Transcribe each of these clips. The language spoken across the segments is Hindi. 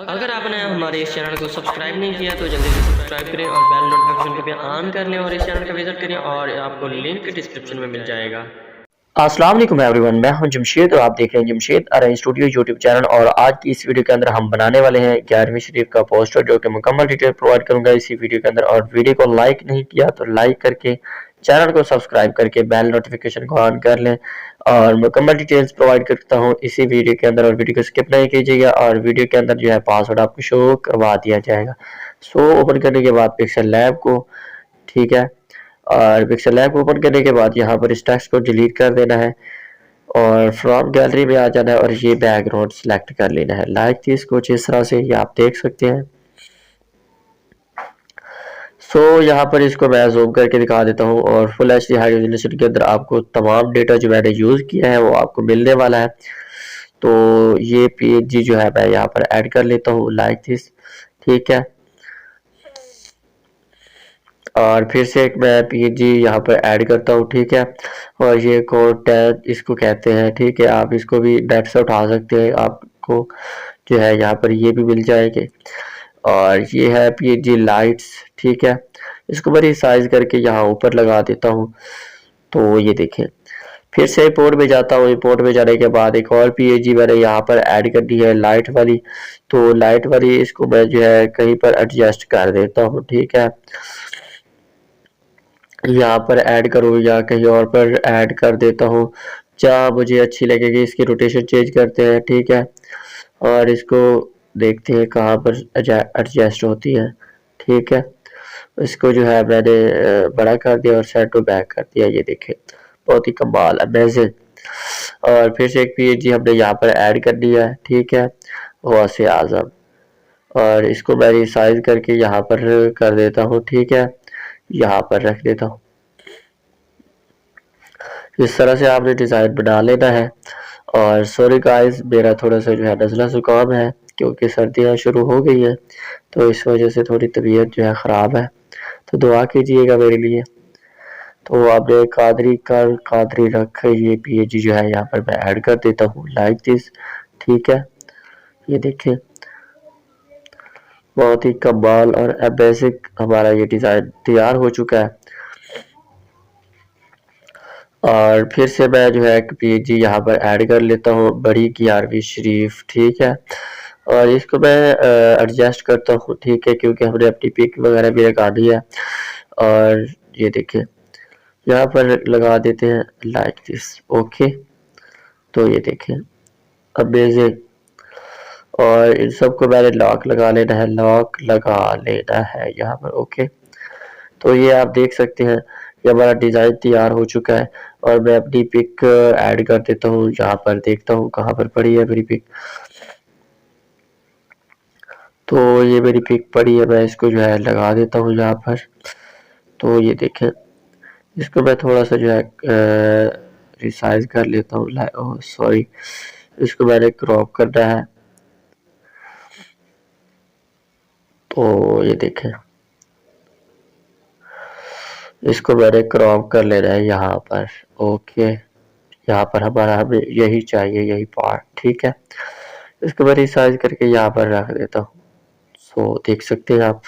अगर आपने हमारे इस चैनल को सब्सक्राइब नहीं किया तो जल्दी से सब्सक्राइब करें और बेल नोटिफिकेशन को भी ऑन कर लें और इस चैनल का विजिट करें और आपको लिंक डिस्क्रिप्शन में मिल जाएगा। अस्सलाम वालेकुम एवरीवन, मैं हूं जमशेद और आप देख रहे हैं Jamshed arrange studio YouTube channel. और आज की इस वीडियो के अंदर हम बनाने वाले हैं 11वीं शरीफ का पोस्टर, जो कि मुकम्मल डिटेल प्रोवाइड करूंगा इसी वीडियो के अंदर। और वीडियो को लाइक नहीं किया तो लाइक करके चैनल को सब्सक्राइब करके बेल नोटिफिकेशन को ऑन कर लें और मुकम्मल डिटेल्स प्रोवाइड करता हूँ इसी वीडियो के अंदर। और वीडियो को स्किप नहीं कीजिएगा और वीडियो के अंदर जो है पासवर्ड आपको शो करवा दिया जाएगा। सो ओपन करने के बाद पिक्सल लैब को, ठीक है, और पिक्सल लैब को ओपन करने के बाद यहाँ पर इस टेक्स्ट को डिलीट कर देना है और फ्रॉम गैलरी में आ जाना है और ये बैकग्राउंड सेलेक्ट कर लेना है लाइक दिस। कुछ इस तरह से ये आप देख सकते हैं। सो यहाँ पर इसको मैं जूम करके दिखा देता हूँ और फुल एचडी हाई रेजोल्यूशन के अंदर आपको तमाम डेटा जो मैंने यूज़ किया है वो आपको मिलने वाला है। तो ये पीएनजी जो है मैं यहाँ पर ऐड कर लेता हूँ लाइक दिस, ठीक है। और फिर से एक मैं पीएनजी यहाँ पर ऐड करता हूँ, ठीक है। और ये कोड टैग इसको कहते हैं, ठीक है। आप इसको भी नेट से उठा सकते हैं, आपको जो है यहाँ पर ये भी मिल जाएंगे। और ये है पीएनजी लाइट्स, ठीक है। इसको बड़ी साइज करके यहाँ ऊपर लगा देता हूँ। तो ये देखें, फिर से रिपोर्ट में जाता हूँ। रिपोर्ट में जाने के बाद एक और पीएनजी मैंने यहाँ पर ऐड करनी है लाइट वाली। तो लाइट वाली इसको मैं जो है कहीं पर एडजस्ट कर देता हूँ, ठीक है। यहाँ पर ऐड करूँ या कहीं और पर ऐड कर देता हूँ, जहाँ मुझे अच्छी लगेगी। इसकी रोटेशन चेंज करते हैं, ठीक है। और इसको देखते हैं कहाँ पर एडजस्ट होती है, ठीक है। इसको जो है मैंने बड़ा कर दिया और सेट टू बैक कर दिया। ये देखें, बहुत ही कमाल, अमेजिंग। और फिर से एक पीएनजी हमने यहाँ पर ऐड कर दिया है, ठीक है, गौसे आजम। और इसको मैं रिसाइज करके यहाँ पर कर देता हूँ, ठीक है, यहाँ पर रख देता हूँ। इस तरह से आपने डिज़ाइन बना लेना है। और सॉरी गाइस, मेरा थोड़ा सा जो है नज़ला ज़ुकाम है क्योंकि सर्दियाँ शुरू हो गई हैं, तो इस वजह से थोड़ी तबीयत जो है ख़राब है। तो दुआ कीजिएगा मेरे लिए। तो आपने कादरी रख ये पीएनजी जो है यहाँ पर मैं ऐड कर देता हूँ लाइक दिस, ठीक है। ये देखें, बहुत ही कमाल और बेसिक हमारा ये डिज़ाइन तैयार हो चुका है। और फिर से मैं जो है पीएनजी यहाँ पर ऐड कर लेता हूँ बड़ी 11वीं शरीफ, ठीक है। और इसको मैं एडजस्ट करता हूँ, ठीक है, क्योंकि हमने अपनी पिक वगैरह भी लगानी है। और ये देखिए, यहाँ पर लगा देते हैं लाइक दिस, ओके। तो ये देखें, अमेजिंग। और इन सबको मैंने लॉक लगा लेना है, लॉक लगा लेना है यहाँ पर, ओके। तो ये आप देख सकते हैं ये हमारा डिज़ाइन तैयार हो चुका है। और मैं अपनी पिक ऐड कर देता हूँ, यहाँ पर देखता हूँ कहाँ पर पड़ी है मेरी पिक। तो ये मेरी पिक पड़ी है, मैं इसको जो है लगा देता हूँ यहाँ पर। तो ये देखें, इसको मैं थोड़ा सा जो है रिसाइज कर लेता हूँ। सॉरी, इसको मैंने क्रॉप करना है। तो ये देखें, इसको मैंने क्रॉप कर लेना है यहाँ पर, ओके। यहाँ पर हमें यही चाहिए, यही पार्ट, ठीक है। इसको मैं रिसाइज करके यहाँ पर रख देता हूँ। सो देख सकते हैं आप,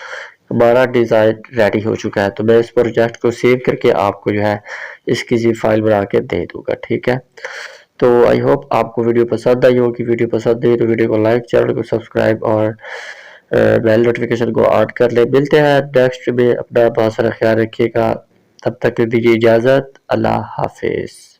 हमारा डिज़ाइन रेडी हो चुका है। तो मैं इस प्रोजेक्ट को सेव करके आपको जो है इसकी जी फाइल बना के दे दूंगा, ठीक है। तो आई होप आपको वीडियो पसंद आई होगी। वीडियो पसंद आई तो वीडियो को लाइक, चैनल को सब्सक्राइब और बेल नोटिफिकेशन को ऑन कर ले। मिलते हैं नेक्स्ट में, अपना बहुत सारा ख्याल रखिएगा। तब तक दीजिए इजाज़त, अल्लाह हाफिज़।